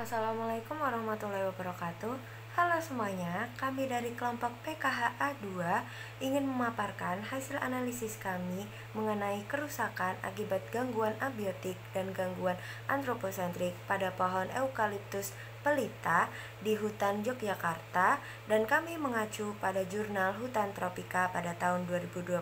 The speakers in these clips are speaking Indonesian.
Assalamualaikum warahmatullahi wabarakatuh. Halo semuanya, kami dari kelompok PKH A2 ingin memaparkan hasil analisis kami mengenai kerusakan akibat gangguan abiotik dan gangguan antroposentrik pada pohon eukaliptus pelita di hutan Yogyakarta, dan kami mengacu pada jurnal Hutan Tropika pada tahun 2022.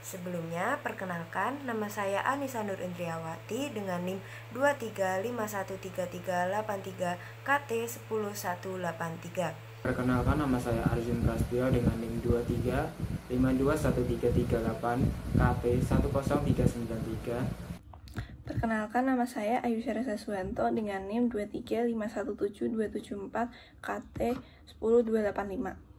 Sebelumnya, perkenalkan, nama saya Anissa Nur Indriawati dengan NIM 23513383KT10183. Perkenalkan, nama saya Arjun Prastio dengan NIM 23521383KT10393. Perkenalkan, nama saya Ayu Syara Saswanto dengan NIM 2351274KT10285.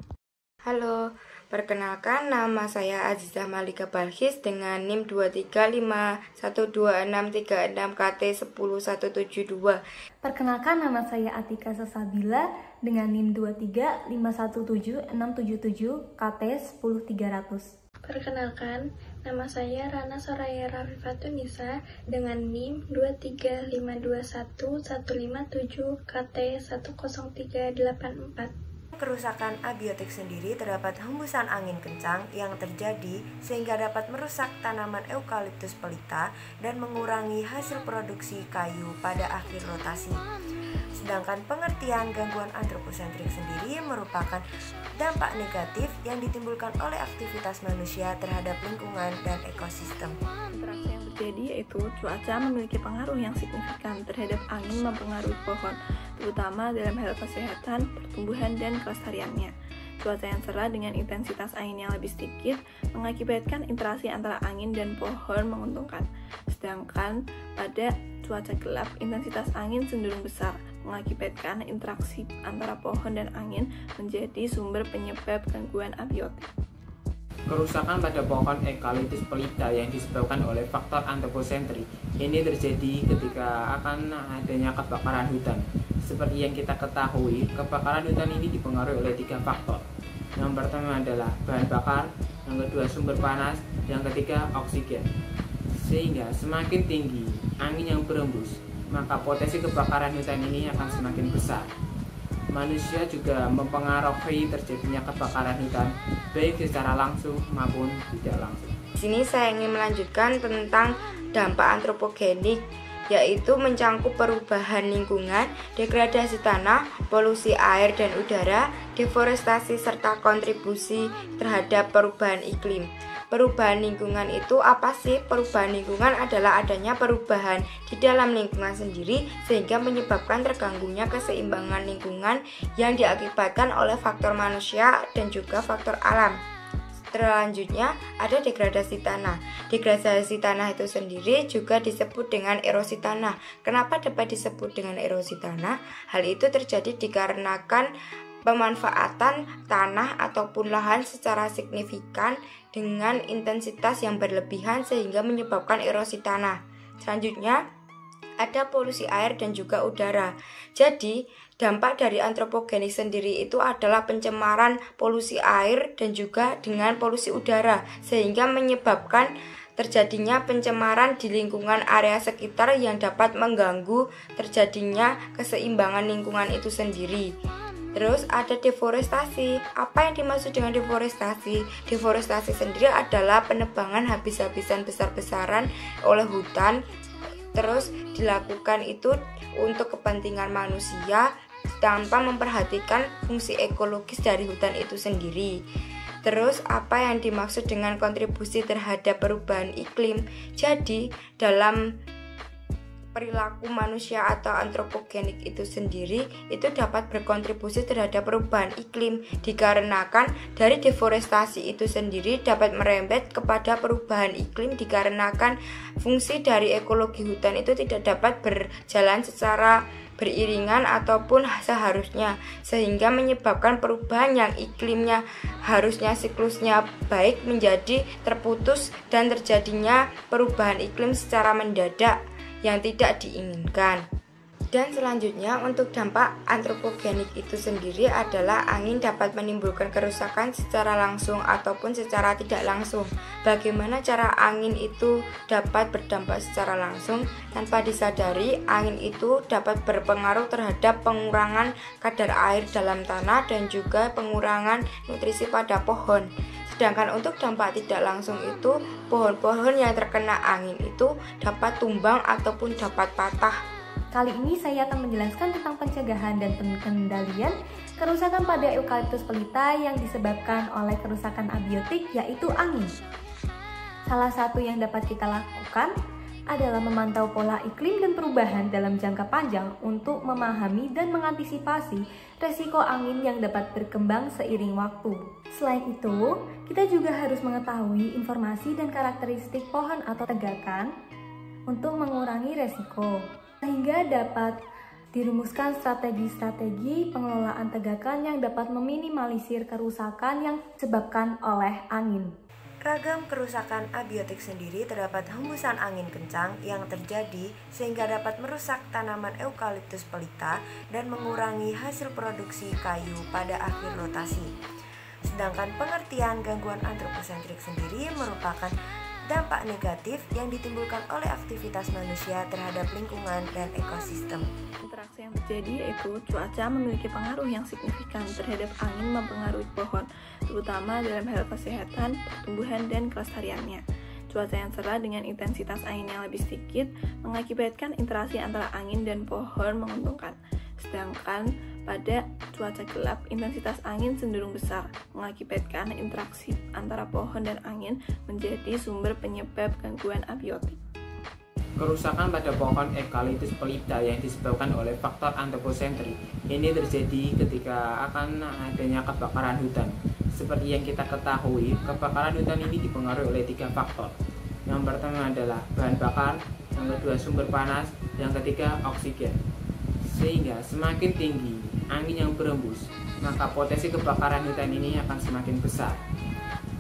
Halo, perkenalkan nama saya Azizah Malika Balkis dengan NIM 235121636KT10172. Perkenalkan, nama saya Atika Sasabila dengan NIM 2351767KT10300. Perkenalkan, nama saya Rana Soraya Rafifatunisa dengan NIM 2352157KT10384. Kerusakan abiotik sendiri terdapat hembusan angin kencang yang terjadi sehingga dapat merusak tanaman eukaliptus pelita dan mengurangi hasil produksi kayu pada akhir rotasi. Sedangkan pengertian gangguan antroposentrik sendiri merupakan dampak negatif yang ditimbulkan oleh aktivitas manusia terhadap lingkungan dan ekosistem. Interaksi yang terjadi yaitu cuaca memiliki pengaruh yang signifikan terhadap angin mempengaruhi pohon, terutama dalam hal kesehatan, pertumbuhan, dan kelestariannya. Cuaca yang cerah dengan intensitas angin yang lebih sedikit mengakibatkan interaksi antara angin dan pohon menguntungkan. Sedangkan pada cuaca gelap, intensitas angin cenderung besar, mengakibatkan interaksi antara pohon dan angin menjadi sumber penyebab gangguan abiotik. Kerusakan pada pohon eukaliptus pelita yang disebabkan oleh faktor antroposentrik ini terjadi ketika akan adanya kebakaran hutan. Seperti yang kita ketahui, kebakaran hutan ini dipengaruhi oleh 3 faktor. Yang pertama adalah bahan bakar, yang kedua sumber panas, yang ketiga oksigen. Sehingga semakin tinggi angin yang berembus, maka potensi kebakaran hutan ini akan semakin besar. Manusia juga mempengaruhi terjadinya kebakaran hutan, baik secara langsung maupun tidak langsung. Di sini saya ingin melanjutkan tentang dampak antropogenik, yaitu mencangkup perubahan lingkungan, degradasi tanah, polusi air dan udara, deforestasi, serta kontribusi terhadap perubahan iklim. Perubahan lingkungan itu apa sih? Perubahan lingkungan adalah adanya perubahan di dalam lingkungan sendiri sehingga menyebabkan terganggunya keseimbangan lingkungan yang diakibatkan oleh faktor manusia dan juga faktor alam. Selanjutnya ada degradasi tanah. Degradasi tanah itu sendiri juga disebut dengan erosi tanah. Kenapa dapat disebut dengan erosi tanah? Hal itu terjadi dikarenakan pemanfaatan tanah ataupun lahan secara signifikan dengan intensitas yang berlebihan sehingga menyebabkan erosi tanah. Selanjutnya ada polusi air dan juga udara. Jadi, dampak dari antropogenik sendiri itu adalah pencemaran polusi air dan juga dengan polusi udara, sehingga menyebabkan terjadinya pencemaran di lingkungan area sekitar yang dapat mengganggu terjadinya keseimbangan lingkungan itu sendiri. Terus ada deforestasi. Apa yang dimaksud dengan deforestasi? Deforestasi sendiri adalah penebangan habis-habisan besar-besaran oleh hutan. Terus dilakukan itu untuk kepentingan manusia tanpa memperhatikan fungsi ekologis dari hutan itu sendiri. Terus apa yang dimaksud dengan kontribusi terhadap perubahan iklim? Jadi dalam perilaku manusia atau antropogenik itu sendiri itu dapat berkontribusi terhadap perubahan iklim dikarenakan dari deforestasi itu sendiri dapat merembet kepada perubahan iklim dikarenakan fungsi dari ekologi hutan itu tidak dapat berjalan secara beriringan ataupun seharusnya, sehingga menyebabkan perubahan yang iklimnya harusnya siklusnya baik menjadi terputus dan terjadinya perubahan iklim secara mendadak yang tidak diinginkan. Dan selanjutnya untuk dampak antropogenik itu sendiri adalah angin dapat menimbulkan kerusakan secara langsung ataupun secara tidak langsung. Bagaimana cara angin itu dapat berdampak secara langsung? Tanpa disadari, angin itu dapat berpengaruh terhadap pengurangan kadar air dalam tanah dan juga pengurangan nutrisi pada pohon. Sedangkan untuk dampak tidak langsung itu, pohon-pohon yang terkena angin itu dapat tumbang ataupun dapat patah. Kali ini saya akan menjelaskan tentang pencegahan dan pengendalian kerusakan pada eukaliptus pelita yang disebabkan oleh kerusakan abiotik, yaitu angin. Salah satu yang dapat kita lakukan adalah memantau pola iklim dan perubahan dalam jangka panjang untuk memahami dan mengantisipasi resiko angin yang dapat berkembang seiring waktu. Selain itu, kita juga harus mengetahui informasi dan karakteristik pohon atau tegakan untuk mengurangi resiko, sehingga dapat dirumuskan strategi-strategi pengelolaan tegakan yang dapat meminimalisir kerusakan yang disebabkan oleh angin. Ragam kerusakan abiotik sendiri terdapat hembusan angin kencang yang terjadi sehingga dapat merusak tanaman eukaliptus pelita dan mengurangi hasil produksi kayu pada akhir rotasi. Sedangkan pengertian gangguan antroposentrik sendiri merupakan dampak negatif yang ditimbulkan oleh aktivitas manusia terhadap lingkungan dan ekosistem. Interaksi yang terjadi yaitu cuaca memiliki pengaruh yang signifikan terhadap angin mempengaruhi pohon, terutama dalam hal kesehatan, pertumbuhan, dan kelestariannya. Cuaca yang cerah dengan intensitas angin yang lebih sedikit mengakibatkan interaksi antara angin dan pohon menguntungkan. Sedangkan pada cuaca gelap, intensitas angin cenderung besar, mengakibatkan interaksi antara pohon dan angin menjadi sumber penyebab gangguan abiotik. Kerusakan pada pohon eukaliptus pelita yang disebabkan oleh faktor antroposentrik ini terjadi ketika akan adanya kebakaran hutan. Seperti yang kita ketahui, kebakaran hutan ini dipengaruhi oleh 3 faktor. Yang pertama adalah bahan bakar, yang kedua sumber panas, yang ketiga oksigen. Sehingga semakin tinggi angin yang berembus, maka potensi kebakaran hutan ini akan semakin besar.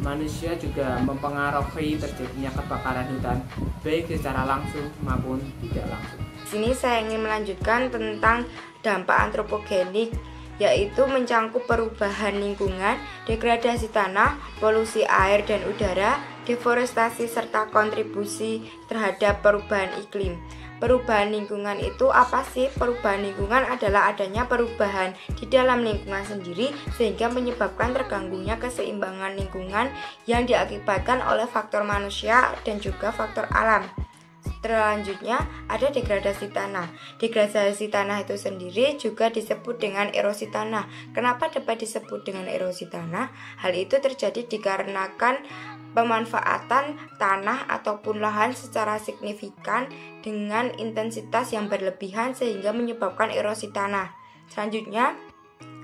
Manusia juga mempengaruhi terjadinya kebakaran hutan, baik secara langsung maupun tidak langsung. Sini saya ingin melanjutkan tentang dampak antropogenik, yaitu mencangkup perubahan lingkungan, degradasi tanah, polusi air dan udara, deforestasi serta kontribusi terhadap perubahan iklim. Perubahan lingkungan itu apa sih? Perubahan lingkungan adalah adanya perubahan di dalam lingkungan sendiri sehingga menyebabkan terganggunya keseimbangan lingkungan yang diakibatkan oleh faktor manusia dan juga faktor alam. Selanjutnya ada degradasi tanah. Degradasi tanah itu sendiri juga disebut dengan erosi tanah. Kenapa dapat disebut dengan erosi tanah? Hal itu terjadi dikarenakan pemanfaatan tanah ataupun lahan secara signifikan dengan intensitas yang berlebihan sehingga menyebabkan erosi tanah. Selanjutnya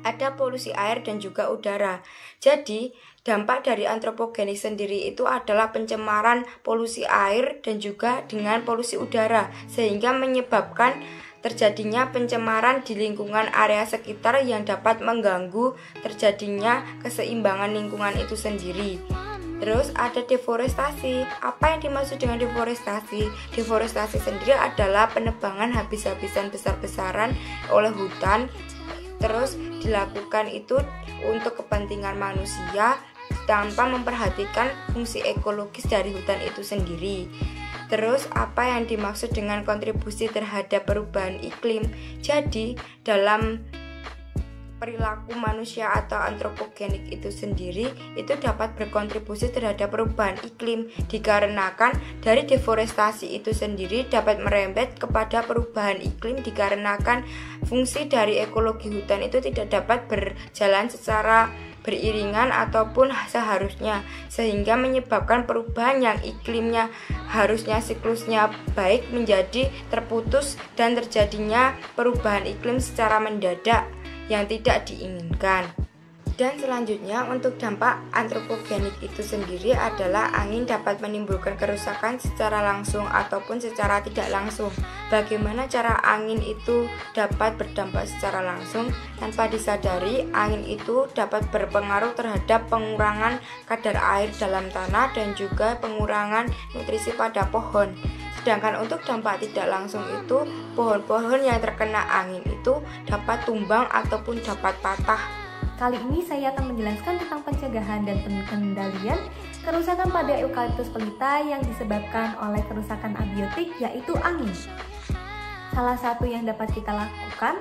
ada polusi air dan juga udara. Jadi, dampak dari antropogenik sendiri itu adalah pencemaran polusi air dan juga dengan polusi udara sehingga menyebabkan terjadinya pencemaran di lingkungan area sekitar yang dapat mengganggu terjadinya keseimbangan lingkungan itu sendiri. Terus ada deforestasi. Apa yang dimaksud dengan deforestasi? Deforestasi sendiri adalah penebangan habis-habisan besar-besaran oleh hutan. Terus dilakukan itu untuk kepentingan manusia tanpa memperhatikan fungsi ekologis dari hutan itu sendiri. Terus apa yang dimaksud dengan kontribusi terhadap perubahan iklim? Jadi dalam perilaku manusia atau antropogenik itu sendiri itu dapat berkontribusi terhadap perubahan iklim dikarenakan dari deforestasi itu sendiri dapat merembet kepada perubahan iklim dikarenakan fungsi dari ekologi hutan itu tidak dapat berjalan secara beriringan ataupun seharusnya sehingga menyebabkan perubahan yang iklimnya harusnya siklusnya baik menjadi terputus dan terjadinya perubahan iklim secara mendadak yang tidak diinginkan. Dan selanjutnya untuk dampak antropogenik itu sendiri adalah angin dapat menimbulkan kerusakan secara langsung ataupun secara tidak langsung. Bagaimana cara angin itu dapat berdampak secara langsung? Tanpa disadari, angin itu dapat berpengaruh terhadap pengurangan kadar air dalam tanah dan juga pengurangan nutrisi pada pohon. Sedangkan untuk dampak tidak langsung itu, pohon-pohon yang terkena angin itu dapat tumbang ataupun dapat patah. Kali ini saya akan menjelaskan tentang pencegahan dan pengendalian kerusakan pada eukaliptus pelita yang disebabkan oleh kerusakan abiotik, yaitu angin. Salah satu yang dapat kita lakukan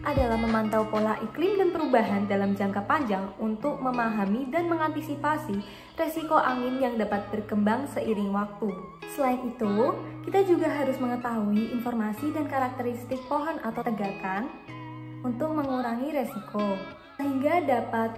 adalah memantau pola iklim dan perubahan dalam jangka panjang untuk memahami dan mengantisipasi resiko angin yang dapat berkembang seiring waktu. Selain itu, kita juga harus mengetahui informasi dan karakteristik pohon atau tegakan untuk mengurangi resiko, sehingga dapat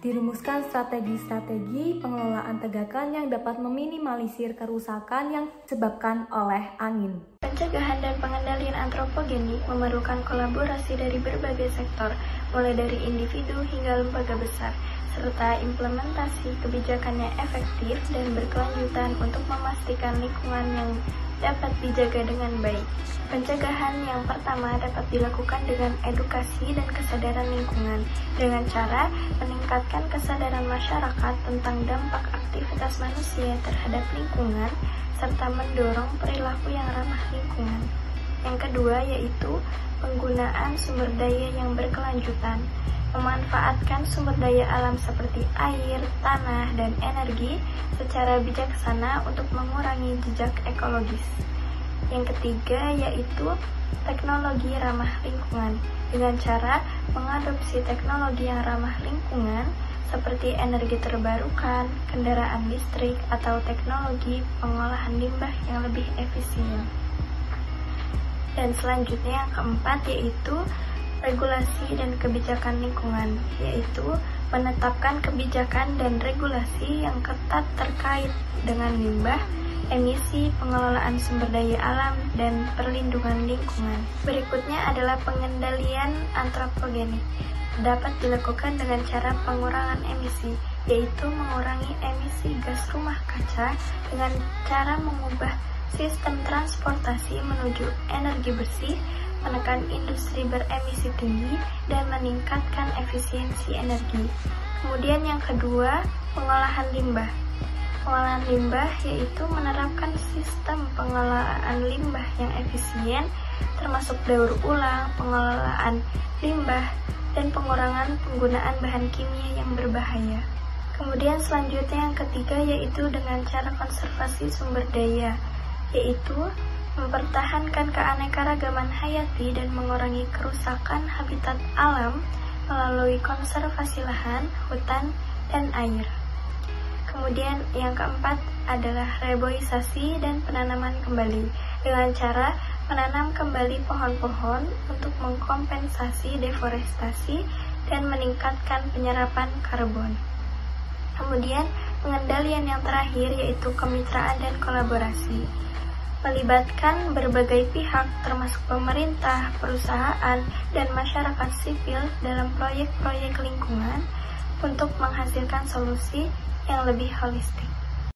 dirumuskan strategi-strategi pengelolaan tegakan yang dapat meminimalisir kerusakan yang disebabkan oleh angin. Pencegahan dan pengendalian antropogenik memerlukan kolaborasi dari berbagai sektor, mulai dari individu hingga lembaga besar, serta implementasi kebijakan yang efektif dan berkelanjutan untuk memastikan lingkungan yang dapat dijaga dengan baik. Pencegahan yang pertama dapat dilakukan dengan edukasi dan kesadaran lingkungan, dengan cara meningkatkan kesadaran masyarakat tentang dampak aktivitas manusia terhadap lingkungan, serta mendorong perilaku yang ramah lingkungan. Yang kedua yaitu penggunaan sumber daya yang berkelanjutan, memanfaatkan sumber daya alam seperti air, tanah, dan energi secara bijaksana untuk mengurangi jejak ekologis. Yang ketiga yaitu teknologi ramah lingkungan, dengan cara mengadopsi teknologi yang ramah lingkungan seperti energi terbarukan, kendaraan listrik, atau teknologi pengolahan limbah yang lebih efisien. Dan selanjutnya yang keempat yaitu regulasi dan kebijakan lingkungan, yaitu menetapkan kebijakan dan regulasi yang ketat terkait dengan limbah, emisi, pengelolaan sumber daya alam, dan perlindungan lingkungan. Berikutnya adalah pengendalian antropogenik. Dapat dilakukan dengan cara pengurangan emisi, yaitu mengurangi emisi gas rumah kaca dengan cara mengubah sistem transportasi menuju energi bersih, menekan industri beremisi tinggi, dan meningkatkan efisiensi energi. Kemudian yang kedua, pengolahan limbah. Pengolahan limbah yaitu menerapkan sistem pengelolaan limbah yang efisien, termasuk daur ulang, pengelolaan limbah, dan pengurangan penggunaan bahan kimia yang berbahaya. Kemudian selanjutnya yang ketiga yaitu dengan cara konservasi sumber daya, yaitu mempertahankan keanekaragaman hayati dan mengurangi kerusakan habitat alam melalui konservasi lahan, hutan, dan air. Kemudian yang keempat adalah reboisasi dan penanaman kembali, dengan cara menanam kembali pohon-pohon untuk mengkompensasi deforestasi dan meningkatkan penyerapan karbon. Kemudian pengendalian yang terakhir yaitu kemitraan dan kolaborasi, melibatkan berbagai pihak termasuk pemerintah, perusahaan, dan masyarakat sipil dalam proyek-proyek lingkungan untuk menghasilkan solusi yang lebih holistik.